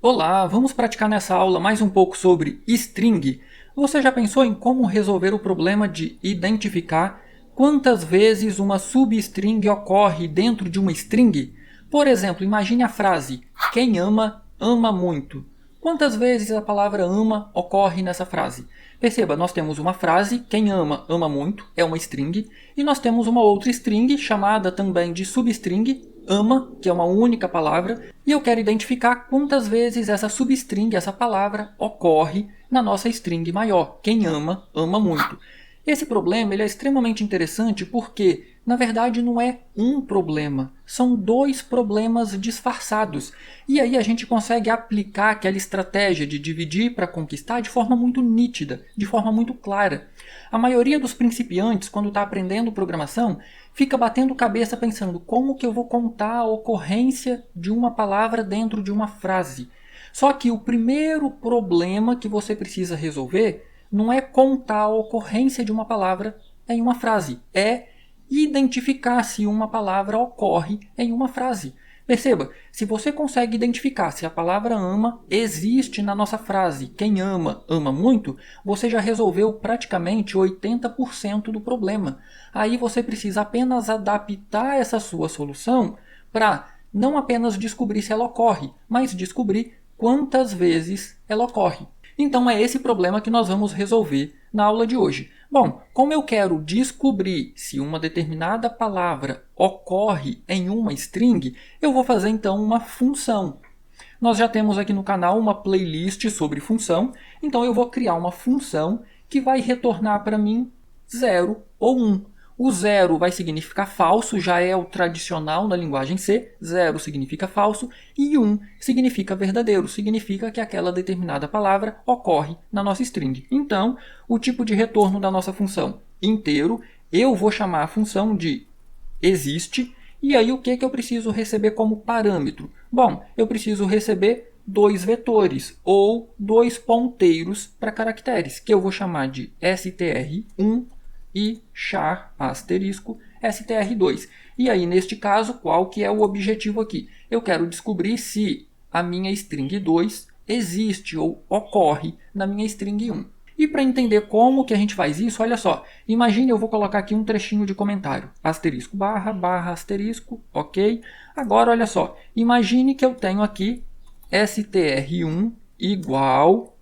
Olá, vamos praticar nessa aula mais um pouco sobre string. Você já pensou em como resolver o problema de identificar quantas vezes uma substring ocorre dentro de uma string? Por exemplo, imagine a frase "Quem ama, ama muito". Quantas vezes a palavra ama ocorre nessa frase? Perceba, nós temos uma frase, quem ama, ama muito, é uma string, e nós temos uma outra string, chamada também de substring, ama, que é uma única palavra, e eu quero identificar quantas vezes essa substring, essa palavra, ocorre na nossa string maior. Quem ama, ama muito. Esse problema ele é extremamente interessante porque, na verdade, não é um problema, são dois problemas disfarçados. E aí a gente consegue aplicar aquela estratégia de dividir para conquistar de forma muito nítida, de forma muito clara. A maioria dos principiantes, quando está aprendendo programação, fica batendo cabeça pensando como que eu vou contar a ocorrência de uma palavra dentro de uma frase. Só que o primeiro problema que você precisa resolver não é contar a ocorrência de uma palavra em uma frase, é identificar se uma palavra ocorre em uma frase. Perceba, se você consegue identificar se a palavra ama existe na nossa frase, quem ama, ama muito, você já resolveu praticamente 80% do problema. Aí você precisa apenas adaptar essa sua solução para não apenas descobrir se ela ocorre, mas descobrir quantas vezes ela ocorre. Então é esse problema que nós vamos resolver na aula de hoje. Bom, como eu quero descobrir se uma determinada palavra ocorre em uma string, eu vou fazer então uma função. Nós já temos aqui no canal uma playlist sobre função, então eu vou criar uma função que vai retornar para mim 0 ou 1. O 0 vai significar falso, já é o tradicional na linguagem C, 0 significa falso, e 1 significa verdadeiro, significa que aquela determinada palavra ocorre na nossa string. Então, o tipo de retorno da nossa função inteiro, eu vou chamar a função de existe, e aí o que eu preciso receber como parâmetro? Bom, eu preciso receber dois vetores, ou dois ponteiros para caracteres, que eu vou chamar de str1 e char asterisco str2. E aí, neste caso, qual que é o objetivo aqui? Eu quero descobrir se a minha string 2 existe ou ocorre na minha string 1. E para entender como que a gente faz isso, olha só. Imagine, eu vou colocar aqui um trechinho de comentário. Asterisco, barra, barra, asterisco, ok? Agora, olha só. Imagine que eu tenho aqui str1 igual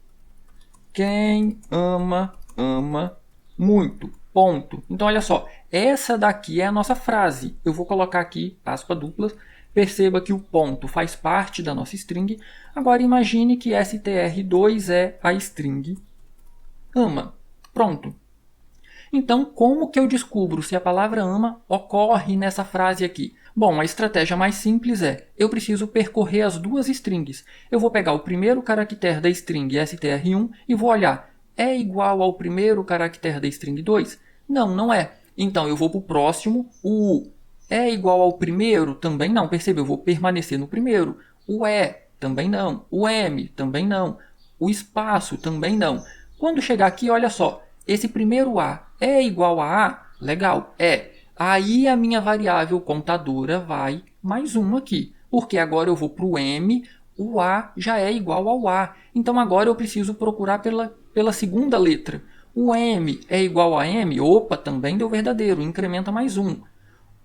quem ama, ama muito. Ponto. Então, olha só, essa daqui é a nossa frase. Eu vou colocar aqui, aspas duplas. Perceba que o ponto faz parte da nossa string. Agora, imagine que str2 é a string ama. Pronto. Então, como que eu descubro se a palavra ama ocorre nessa frase aqui? Bom, a estratégia mais simples é, eu preciso percorrer as duas strings. Eu vou pegar o primeiro caractere da string str1 e vou olhar, é igual ao primeiro caractere da string 2? Não, não é. Então eu vou para o próximo, o U é igual ao primeiro? Também não, percebe? Eu vou permanecer no primeiro. O E também não, o M também não, o espaço também não. Quando chegar aqui, olha só, esse primeiro A é igual a A? Legal, é. Aí a minha variável contadora vai mais um aqui, porque agora eu vou para o M, o A já é igual ao A. Então agora eu preciso procurar pela segunda letra. O M é igual a M? Opa, também deu verdadeiro, incrementa mais um.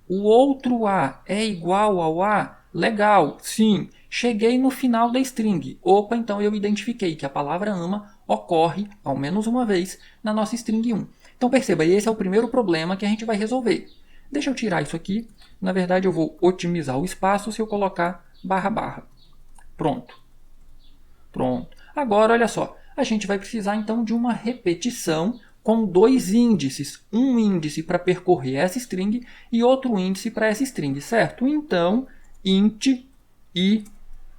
O outro A é igual ao A? Legal, sim. Cheguei no final da string. Opa, então eu identifiquei que a palavra ama ocorre, ao menos uma vez, na nossa string 1. Então perceba, esse é o primeiro problema que a gente vai resolver. Deixa eu tirar isso aqui. Na verdade, eu vou otimizar o espaço se eu colocar barra barra. Pronto. Pronto. Agora, olha só. A gente vai precisar, então, de uma repetição com dois índices. Um índice para percorrer essa string e outro índice para essa string, certo? Então, int i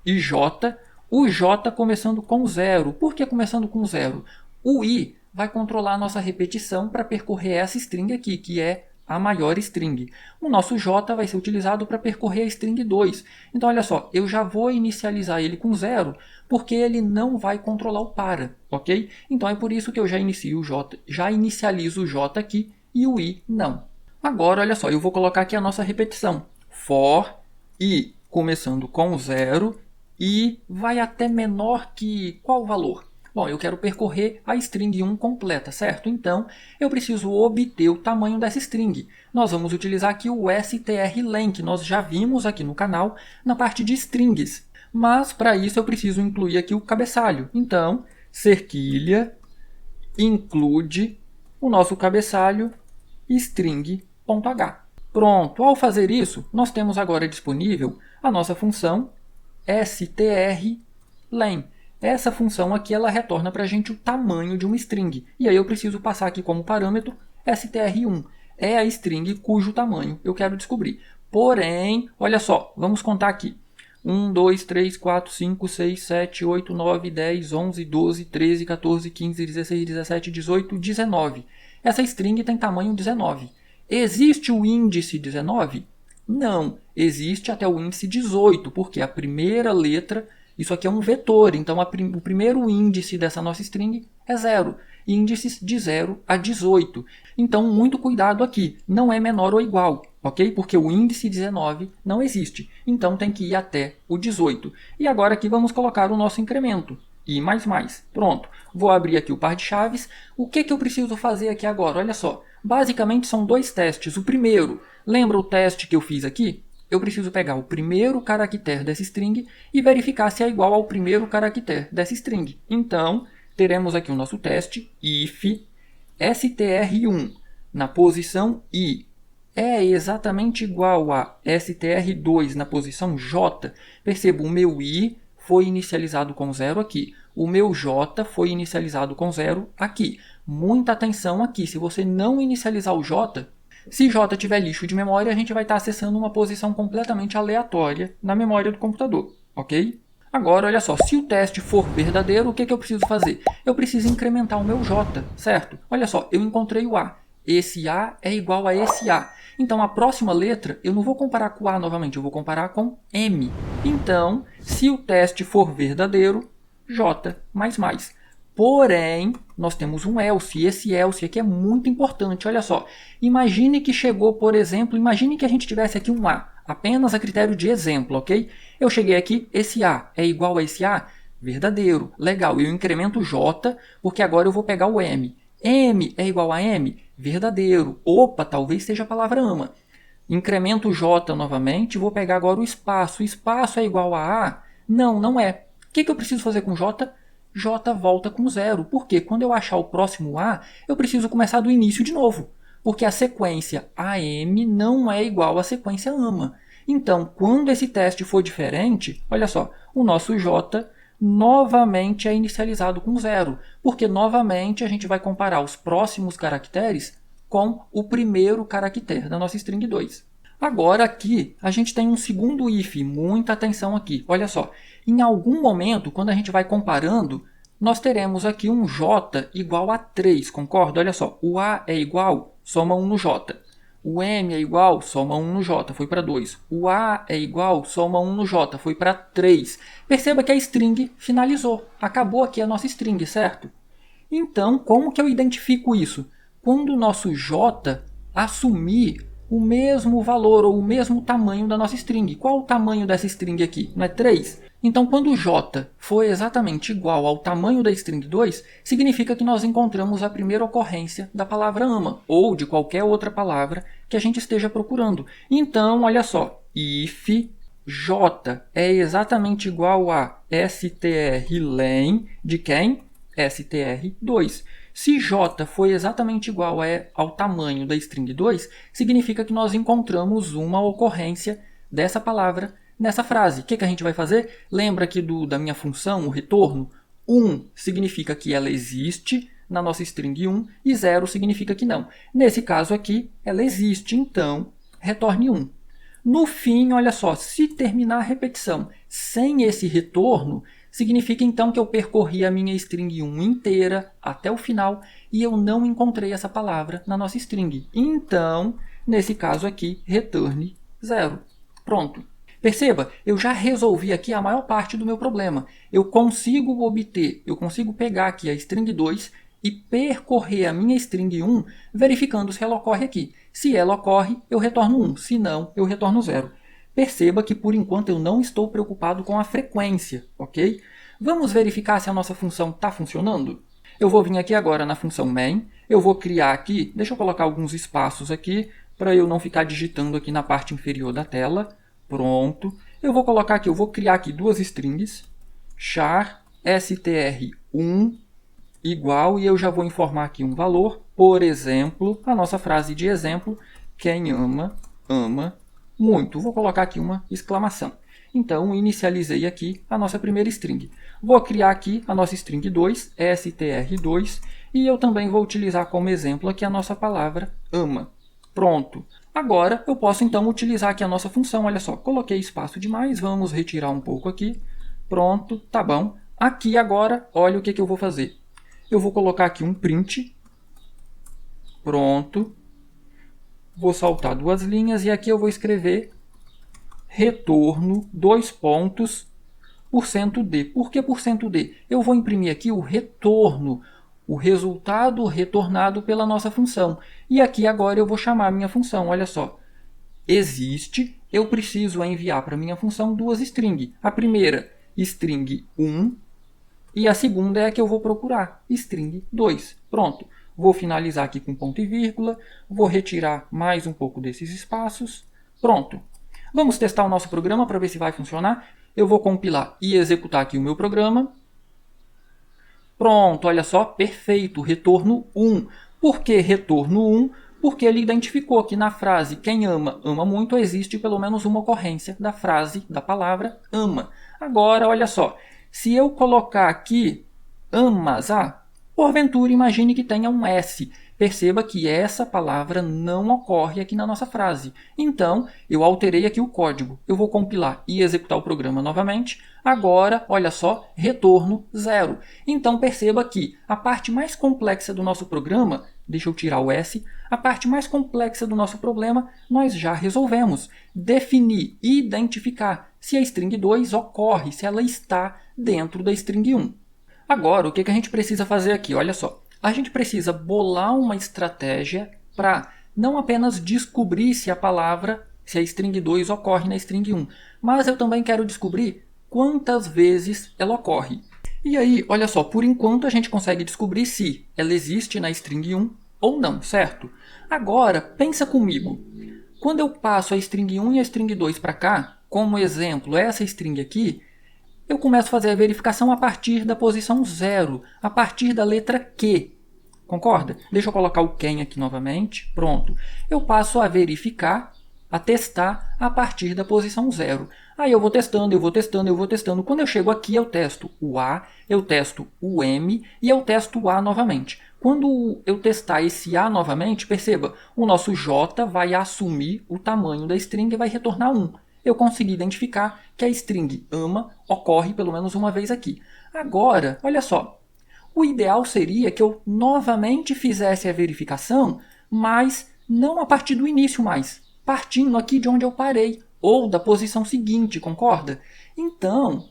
e j. O j começando com 0. Por que começando com 0? O i vai controlar a nossa repetição para percorrer essa string aqui, que é a maior string. O nosso j vai ser utilizado para percorrer a string 2. Então, olha só, eu já vou inicializar ele com 0, porque ele não vai controlar o para, ok? Então, é por isso que eu já inicializo o j aqui e o i não. Agora, olha só, eu vou colocar aqui a nossa repetição. For i começando com 0 e vai até menor que qual valor? Bom, eu quero percorrer a string 1 completa, certo? Então, eu preciso obter o tamanho dessa string. Nós vamos utilizar aqui o strlen, que nós já vimos aqui no canal, na parte de strings. Mas, para isso, eu preciso incluir aqui o cabeçalho. Então, cerquilha include o nosso cabeçalho string.h. Pronto, ao fazer isso, nós temos agora disponível a nossa função strlen. Essa função aqui ela retorna para a gente o tamanho de uma string. E aí eu preciso passar aqui como parâmetro str1. É a string cujo tamanho eu quero descobrir. Porém, olha só, vamos contar aqui. 1, 2, 3, 4, 5, 6, 7, 8, 9, 10, 11, 12, 13, 14, 15, 16, 17, 18, 19. Essa string tem tamanho 19. Existe o índice 19? Não, existe até o índice 18, porque a primeira letra, isso aqui é um vetor, então o primeiro índice dessa nossa string é 0. Índices de 0 a 18. Então, muito cuidado aqui, não é menor ou igual, ok? Porque o índice 19 não existe, então tem que ir até o 18. E agora aqui vamos colocar o nosso incremento, i++. Pronto, vou abrir aqui o par de chaves. O que eu preciso fazer aqui agora? Olha só, basicamente são dois testes. O primeiro, lembra o teste que eu fiz aqui? Eu preciso pegar o primeiro caractere dessa string e verificar se é igual ao primeiro caractere dessa string. Então, teremos aqui o nosso teste, if str1 na posição i é exatamente igual a str2 na posição j. Perceba, o meu i foi inicializado com 0 aqui. O meu j foi inicializado com 0 aqui. Muita atenção aqui, se você não inicializar o j, se j tiver lixo de memória, a gente vai estar acessando uma posição completamente aleatória na memória do computador, ok? Agora, olha só, se o teste for verdadeiro, o que eu preciso fazer? Eu preciso incrementar o meu j, certo? Olha só, eu encontrei o a. Esse a é igual a esse a. Então, a próxima letra, eu não vou comparar com a novamente, eu vou comparar com m. Então, se o teste for verdadeiro, j++. Porém, nós temos um else, e esse else aqui é muito importante. Olha só, imagine que chegou, por exemplo, imagine que a gente tivesse aqui um a, apenas a critério de exemplo, ok? Eu cheguei aqui, esse a é igual a esse a? Verdadeiro, legal, eu incremento j, porque agora eu vou pegar o m. M é igual a m? Verdadeiro, opa, talvez seja a palavra ama. Incremento j novamente, vou pegar agora o espaço. Espaço é igual a a? Não, não é. O que eu preciso fazer com j? J volta com 0. Por quê? Quando eu achar o próximo A, eu preciso começar do início de novo. Porque a sequência AM não é igual à sequência AMA. Então, quando esse teste for diferente, olha só, o nosso J novamente é inicializado com 0. Porque novamente a gente vai comparar os próximos caracteres com o primeiro caractere da nossa string 2. Agora aqui a gente tem um segundo if, muita atenção aqui. Olha só, em algum momento, quando a gente vai comparando, nós teremos aqui um j igual a 3, concorda? Olha só, o a é igual, soma 1 no j. O m é igual, soma 1 no j, foi para 2. O a é igual, soma 1 no j, foi para 3. Perceba que a string finalizou, acabou aqui a nossa string, certo? Então, como que eu identifico isso? Quando o nosso j assumir o mesmo valor ou o mesmo tamanho da nossa string. Qual o tamanho dessa string aqui? Não é 3? Então, quando o j for exatamente igual ao tamanho da string 2, significa que nós encontramos a primeira ocorrência da palavra ama, ou de qualquer outra palavra que a gente esteja procurando. Então, olha só, if j é exatamente igual a strlen de quem? str2. Se j foi exatamente igual ao tamanho da string 2, significa que nós encontramos uma ocorrência dessa palavra nessa frase. O que a gente vai fazer? Lembra aqui da minha função, o retorno? 1 significa que ela existe na nossa string 1 e 0 significa que não. Nesse caso aqui, ela existe, então retorne 1. No fim, olha só, se terminar a repetição sem esse retorno, significa então que eu percorri a minha string 1 inteira até o final e eu não encontrei essa palavra na nossa string. Então, nesse caso aqui, returne 0. Pronto. Perceba, eu já resolvi aqui a maior parte do meu problema. Eu consigo pegar aqui a string 2 e percorrer a minha string 1 verificando se ela ocorre aqui. Se ela ocorre, eu retorno 1. Se não, eu retorno 0. Perceba que por enquanto eu não estou preocupado com a frequência, ok? Vamos verificar se a nossa função está funcionando? Eu vou vir aqui agora na função main, eu vou criar aqui, deixa eu colocar alguns espaços aqui, para eu não ficar digitando aqui na parte inferior da tela. Pronto. Eu vou colocar aqui, eu vou criar aqui duas strings, char str1 igual, e eu já vou informar aqui um valor, por exemplo, a nossa frase de exemplo, quem ama, ama muito. Vou colocar aqui uma exclamação. Então, inicializei aqui a nossa primeira string. Vou criar aqui a nossa string 2, str2, e eu também vou utilizar como exemplo aqui a nossa palavra ama. Pronto. Agora, eu posso então utilizar aqui a nossa função. Olha só, coloquei espaço demais, vamos retirar um pouco aqui. Pronto, tá bom. Aqui agora, olha o que eu vou fazer. Eu vou colocar aqui um print. Pronto. Vou saltar duas linhas e aqui eu vou escrever retorno, dois pontos, %d. Por que %d? Eu vou imprimir aqui o retorno, o resultado retornado pela nossa função. E aqui agora eu vou chamar a minha função. Olha só, existe, eu preciso enviar para a minha função duas strings. A primeira, string 1, e a segunda é a que eu vou procurar, string 2. Pronto. Vou finalizar aqui com ponto e vírgula, vou retirar mais um pouco desses espaços. Pronto. Vamos testar o nosso programa para ver se vai funcionar. Eu vou compilar e executar aqui o meu programa. Pronto, olha só, perfeito, retorno 1. Por que retorno 1? Porque ele identificou que na frase quem ama, ama muito, existe pelo menos uma ocorrência da frase, da palavra ama. Agora, olha só, se eu colocar aqui amas, porventura imagine que tenha um S. Perceba que essa palavra não ocorre aqui na nossa frase. Então, eu alterei aqui o código. Eu vou compilar e executar o programa novamente. Agora, olha só, retorno 0. Então, perceba que a parte mais complexa do nosso programa, deixa eu tirar o S, a parte mais complexa do nosso problema nós já resolvemos. Definir e identificar se a string 2 ocorre, se ela está dentro da string 1. Agora, o que a gente precisa fazer aqui? Olha só. A gente precisa bolar uma estratégia para não apenas descobrir se a palavra, se a string 2 ocorre na string 1, mas eu também quero descobrir quantas vezes ela ocorre. E aí, olha só, por enquanto a gente consegue descobrir se ela existe na string 1 ou não, certo? Agora, pensa comigo. Quando eu passo a string 1 e a string 2 para cá, como exemplo, essa string aqui, eu começo a fazer a verificação a partir da posição 0, a partir da letra Q. Concorda? Deixa eu colocar o quem aqui novamente. Pronto. Eu passo a verificar, a testar a partir da posição 0. Aí eu vou testando, eu vou testando, eu vou testando. Quando eu chego aqui, eu testo o A, eu testo o M e eu testo o A novamente. Quando eu testar esse A novamente, perceba, o nosso J vai assumir o tamanho da string e vai retornar 1. Eu consegui identificar que a string ama ocorre pelo menos uma vez aqui. Agora, olha só, o ideal seria que eu novamente fizesse a verificação, mas não a partir do início mais, partindo aqui de onde eu parei, ou da posição seguinte, concorda? Então,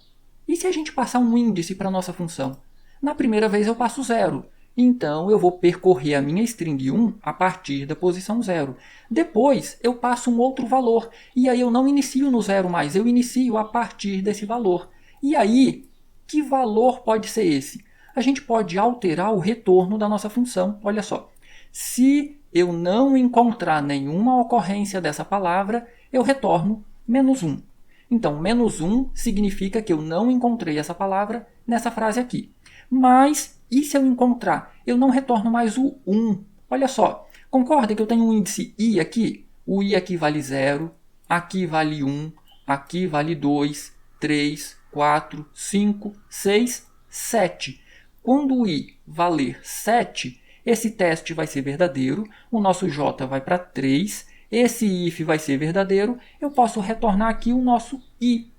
e se a gente passar um índice para a nossa função? Na primeira vez eu passo 0. Então, eu vou percorrer a minha string 1 a partir da posição 0. Depois, eu passo um outro valor. E aí eu não inicio no 0 mais, eu inicio a partir desse valor. E aí, que valor pode ser esse? A gente pode alterar o retorno da nossa função. Olha só, se eu não encontrar nenhuma ocorrência dessa palavra, eu retorno -1. Então, -1 significa que eu não encontrei essa palavra nessa frase aqui. Mas, e se eu encontrar? Eu não retorno mais o 1. Olha só, concorda que eu tenho um índice i aqui? O i aqui vale 0, aqui vale 1, aqui vale 2, 3, 4, 5, 6, 7. Quando o i valer 7, esse teste vai ser verdadeiro, o nosso j vai para 3, esse if vai ser verdadeiro, eu posso retornar aqui o nosso i.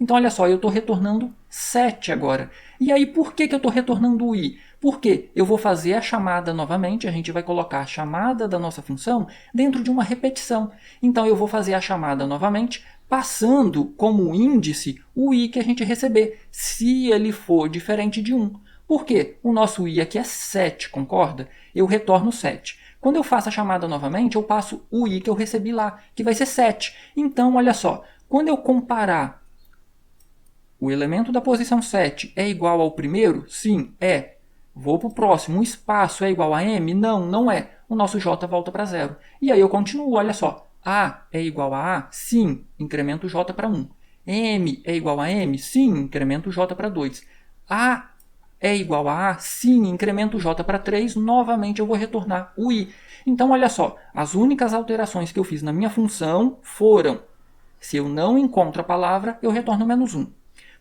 Então, olha só, eu estou retornando 7 agora. E aí, por que eu estou retornando o i? Porque eu vou fazer a chamada novamente, a gente vai colocar a chamada da nossa função dentro de uma repetição. Então, eu vou fazer a chamada novamente, passando como índice o i que a gente receber, se ele for diferente de 1. Por quê? O nosso i aqui é 7, concorda? Eu retorno 7. Quando eu faço a chamada novamente, eu passo o i que eu recebi lá, que vai ser 7. Então, olha só, Quando eu comparar o elemento da posição 7 é igual ao primeiro? Sim, é. Vou para o próximo. O espaço é igual a m? Não, não é. O nosso j volta para 0. E aí eu continuo, olha só. A é igual a A? Sim, incremento j para 1. M é igual a M? Sim, incremento j para 2. A é igual a A? Sim, incremento j para 3. Novamente eu vou retornar o i. Então, olha só. As únicas alterações que eu fiz na minha função foram: se eu não encontro a palavra, eu retorno menos 1.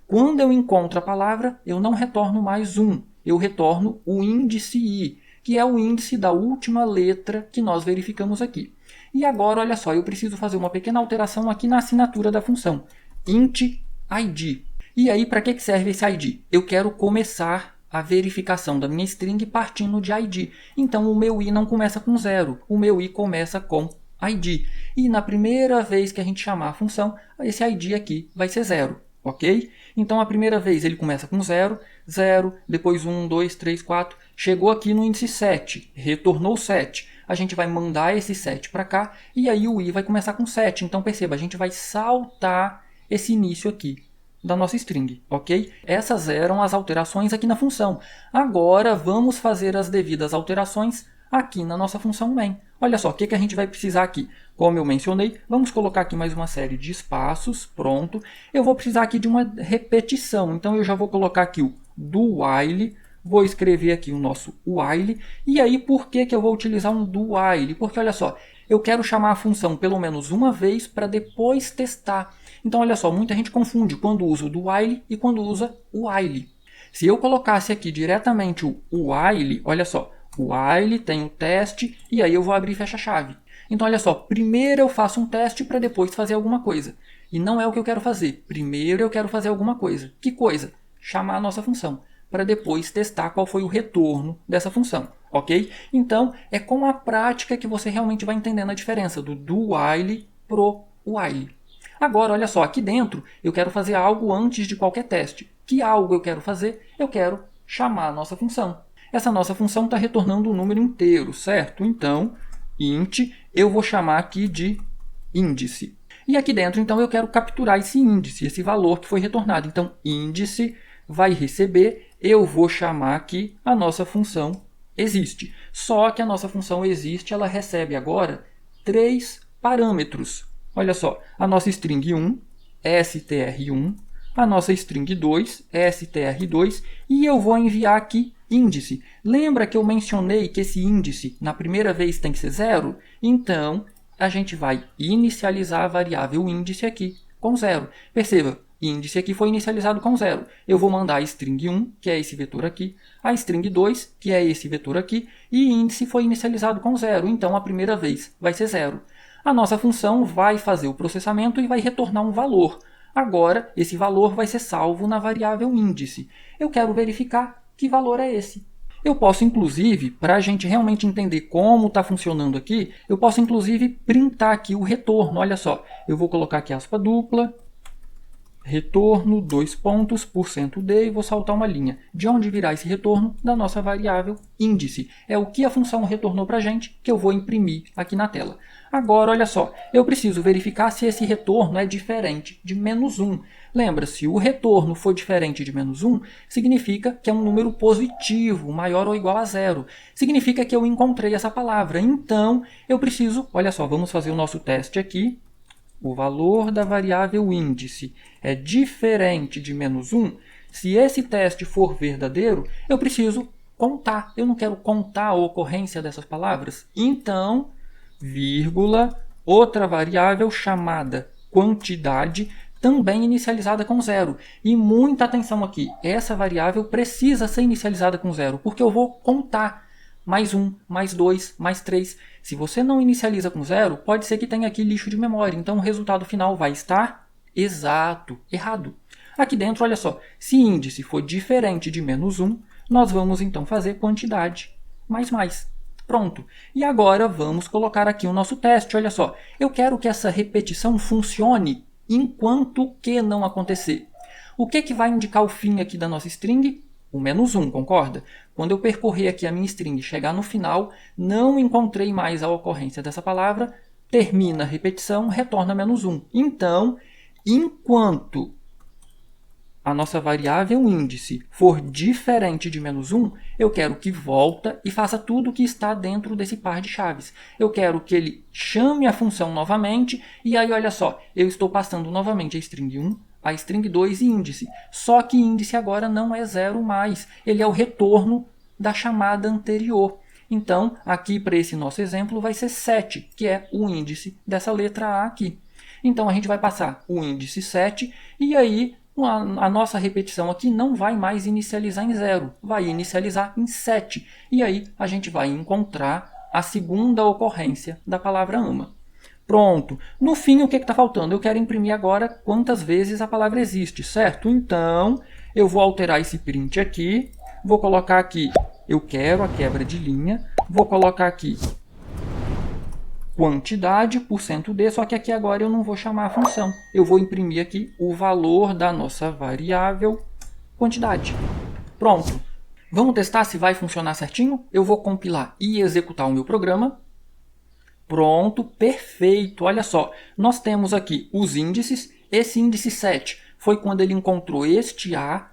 Quando eu encontro a palavra, eu não retorno mais 1. Eu retorno o índice i, que é o índice da última letra que nós verificamos aqui. E agora, olha só, eu preciso fazer uma pequena alteração aqui na assinatura da função. Int id. E aí, para que serve esse id? Eu quero começar a verificação da minha string partindo de id. Então, o meu i não começa com 0. O meu i começa com id. E na primeira vez que a gente chamar a função, esse id aqui vai ser 0. Ok? Então, a primeira vez ele começa com 0, 0, depois 1, 2, 3, 4. Chegou aqui no índice 7, retornou 7. A gente vai mandar esse 7 para cá e aí o i vai começar com 7. Então, perceba, a gente vai saltar esse início aqui da nossa string, ok? Essas eram as alterações aqui na função. Agora, vamos fazer as devidas alterações aqui na nossa função main. Olha só, o que a gente vai precisar aqui? Como eu mencionei, vamos colocar aqui mais uma série de espaços, pronto. Eu vou precisar aqui de uma repetição, então eu já vou colocar aqui o do while, vou escrever aqui o nosso while, e aí por que eu vou utilizar um do while? Porque olha só, eu quero chamar a função pelo menos uma vez para depois testar. Então olha só, muita gente confunde quando usa o do while e quando usa o while. Se eu colocasse aqui diretamente o while, olha só, o while tem o teste e aí eu vou abrir e fechar a chave. Então, olha só, primeiro eu faço um teste para depois fazer alguma coisa. E não é o que eu quero fazer. Primeiro eu quero fazer alguma coisa. Que coisa? Chamar a nossa função, para depois testar qual foi o retorno dessa função. Ok? Então, é com a prática que você realmente vai entendendo a diferença do while pro while. Agora, olha só, aqui dentro eu quero fazer algo antes de qualquer teste. Que algo eu quero fazer? Eu quero chamar a nossa função. Essa nossa função está retornando um número inteiro, certo? Então, int, eu vou chamar aqui de índice. E aqui dentro, então, eu quero capturar esse índice, esse valor que foi retornado. Então, índice vai receber, eu vou chamar aqui a nossa função existe. Só que a nossa função existe, ela recebe agora 3 parâmetros. Olha só, a nossa string 1, str1, a nossa string 2, str2, e eu vou enviar aqui índice. Lembra que eu mencionei que esse índice na primeira vez tem que ser 0? Então, a gente vai inicializar a variável índice aqui com 0. Perceba, índice aqui foi inicializado com 0. Eu vou mandar a string 1, que é esse vetor aqui, a string 2, que é esse vetor aqui, e índice foi inicializado com 0. Então, a primeira vez vai ser 0. A nossa função vai fazer o processamento e vai retornar um valor. Agora, esse valor vai ser salvo na variável índice. Eu quero verificar que valor é esse. Eu posso, inclusive, para a gente realmente entender como está funcionando aqui, eu posso, inclusive, printar aqui o retorno. Olha só, eu vou colocar aqui aspa dupla, retorno, 2 pontos, %d, e vou saltar uma linha. De onde virá esse retorno? Da nossa variável índice. É o que a função retornou para a gente, que eu vou imprimir aqui na tela. Agora, olha só, eu preciso verificar se esse retorno é diferente de menos 1. Lembra, se o retorno for diferente de menos 1, significa que é um número positivo, maior ou igual a 0. Significa que eu encontrei essa palavra. Então, eu preciso, olha só, vamos fazer o nosso teste aqui. O valor da variável índice é diferente de menos 1. Se esse teste for verdadeiro, eu preciso contar. Eu não quero contar a ocorrência dessas palavras. Então, vírgula, outra variável chamada quantidade, também inicializada com 0. E muita atenção aqui, essa variável precisa ser inicializada com 0, porque eu vou contar mais 1, mais 2, mais 3. Se você não inicializa com 0, pode ser que tenha aqui lixo de memória, então o resultado final vai estar exato, errado. Aqui dentro, olha só, se índice for diferente de menos 1, nós vamos então fazer quantidade mais. Pronto. E agora vamos colocar aqui o nosso teste. Olha só, eu quero que essa repetição funcione enquanto o que não acontecer. O que vai indicar o fim aqui da nossa string? O menos 1, concorda? Quando eu percorrer aqui a minha string e chegar no final, não encontrei mais a ocorrência dessa palavra, termina a repetição, retorna menos 1. Então, enquanto a nossa variável índice for diferente de -1, eu quero que volta e faça tudo o que está dentro desse par de chaves. Eu quero que ele chame a função novamente, e aí olha só, eu estou passando novamente a string 1, a string 2 e índice. Só que índice agora não é 0 mais, ele é o retorno da chamada anterior. Então, aqui para esse nosso exemplo vai ser 7, que é o índice dessa letra A aqui. Então, a gente vai passar o índice 7 e aí a nossa repetição aqui não vai mais inicializar em 0, vai inicializar em 7. E aí a gente vai encontrar a segunda ocorrência da palavra ama. Pronto. No fim, o que está faltando? Eu quero imprimir agora quantas vezes a palavra existe, certo? Então, eu vou alterar esse print aqui, vou colocar aqui, eu quero a quebra de linha, vou colocar aqui quantidade, %d, só que aqui agora eu não vou chamar a função. Eu vou imprimir aqui o valor da nossa variável quantidade. Pronto. Vamos testar se vai funcionar certinho? Eu vou compilar e executar o meu programa. Pronto, perfeito. Olha só, nós temos aqui os índices. Esse índice 7 foi quando ele encontrou este A,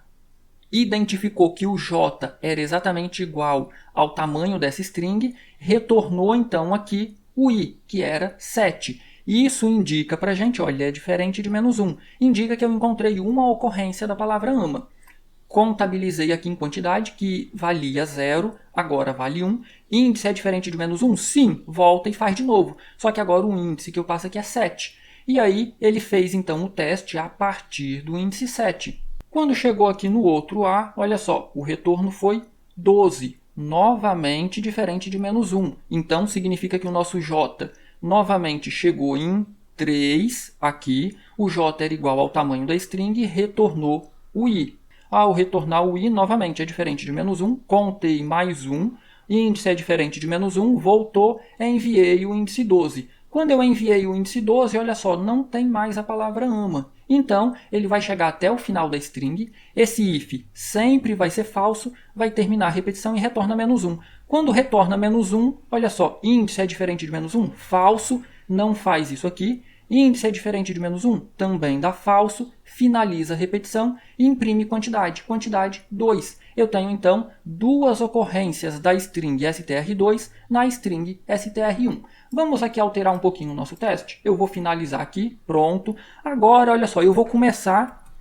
identificou que o J era exatamente igual ao tamanho dessa string, retornou então aqui o I, que era 7. Isso indica para a gente, olha, é diferente de -1. Indica que eu encontrei uma ocorrência da palavra ama. Contabilizei aqui em quantidade, que valia 0, agora vale 1. Índice é diferente de -1? Sim, volta e faz de novo. Só que agora o índice que eu passo aqui é 7. E aí ele fez então o teste a partir do índice 7. Quando chegou aqui no outro A, olha só, o retorno foi 12. Novamente diferente de -1. Então, significa que o nosso J novamente chegou em 3 aqui. O J era igual ao tamanho da string e retornou o I. Ao retornar o I, novamente é diferente de -1. Contei mais 1. Índice é diferente de -1. Voltou, enviei o índice 12. Quando eu enviei o índice 12, olha só, não tem mais a palavra ama. Então, ele vai chegar até o final da string, esse if sempre vai ser falso, vai terminar a repetição e retorna -1. Quando retorna -1, olha só, índice é diferente de -1? Falso, não faz isso aqui. Índice é diferente de -1? Também dá falso, finaliza a repetição e imprime quantidade. Quantidade 2. Eu tenho então duas ocorrências da string str2 na string str1. Vamos aqui alterar um pouquinho o nosso teste. Eu vou finalizar aqui, pronto. Agora, olha só, eu vou começar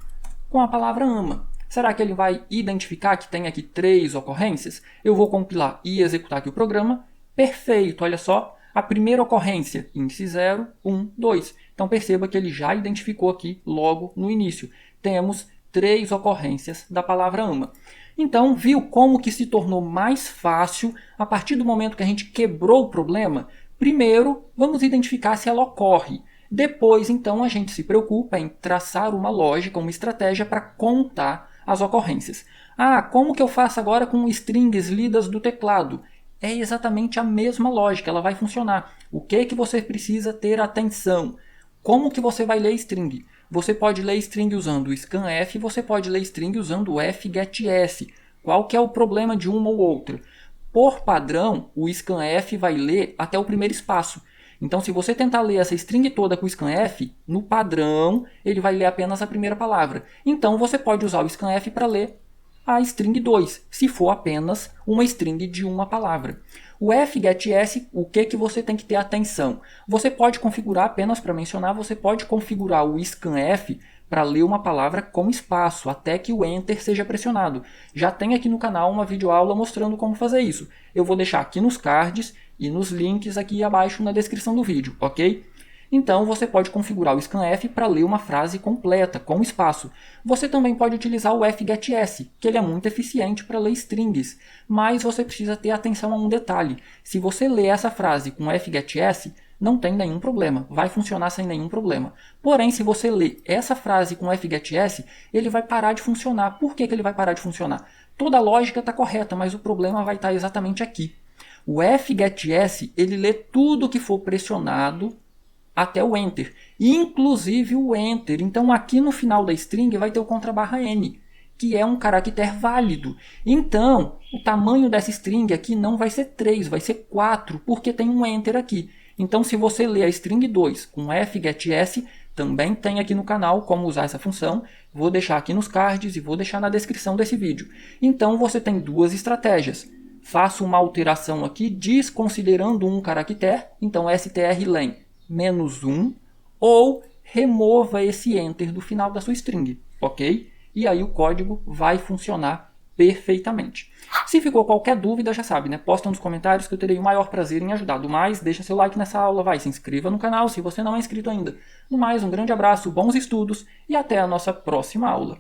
com a palavra ama. Será que ele vai identificar que tem aqui 3 ocorrências? Eu vou compilar e executar aqui o programa. Perfeito, olha só. A primeira ocorrência, índice 0, 1, 2. Então perceba que ele já identificou aqui logo no início. Temos 3 ocorrências da palavra ama. Então, viu como que se tornou mais fácil a partir do momento que a gente quebrou o problema? Primeiro, vamos identificar se ela ocorre. Depois, então, a gente se preocupa em traçar uma lógica, uma estratégia para contar as ocorrências. Ah, como que eu faço agora com strings lidas do teclado? É exatamente a mesma lógica, ela vai funcionar. O que você precisa ter atenção? Como que você vai ler string? Você pode ler string usando o scanf, você pode ler string usando o fgetS. Qual que é o problema de uma ou outra? Por padrão, o scanf vai ler até o primeiro espaço. Então, se você tentar ler essa string toda com o scanf, no padrão, ele vai ler apenas a primeira palavra. Então, você pode usar o scanf para ler a string 2, se for apenas uma string de uma palavra. O fgetS, o que você tem que ter atenção? Você pode configurar, apenas para mencionar, você pode configurar o scanf para ler uma palavra com espaço, até que o Enter seja pressionado. Já tem aqui no canal uma videoaula mostrando como fazer isso. Eu vou deixar aqui nos cards e nos links aqui abaixo na descrição do vídeo, ok? Então, você pode configurar o scanf para ler uma frase completa, com espaço. Você também pode utilizar o fgetS, que ele é muito eficiente para ler strings. Mas você precisa ter atenção a um detalhe. Se você ler essa frase com fgetS, não tem nenhum problema, vai funcionar sem nenhum problema. Porém, se você ler essa frase com fgetS, ele vai parar de funcionar. Por que ele vai parar de funcionar? Toda a lógica está correta, mas o problema vai estar exatamente aqui. O fgetS, ele lê tudo que for pressionado até o Enter, inclusive o Enter. Então aqui no final da string vai ter o _n, que é um caractere válido. Então o tamanho dessa string aqui não vai ser 3, vai ser 4, porque tem um Enter aqui. Então se você ler a string 2 com fgetS, Também tem aqui no canal como usar essa função, vou deixar aqui nos cards e vou deixar na descrição desse vídeo. Então você tem duas estratégias. Faço uma alteração aqui desconsiderando um caractere, então strlen -1, ou remova esse enter do final da sua string, ok? E aí o código vai funcionar perfeitamente. Se ficou qualquer dúvida, já sabe, né? Posta nos comentários que eu terei o maior prazer em ajudar. Do mais, deixa seu like nessa aula, se inscreva no canal se você não é inscrito ainda. No mais, um grande abraço, bons estudos e até a nossa próxima aula.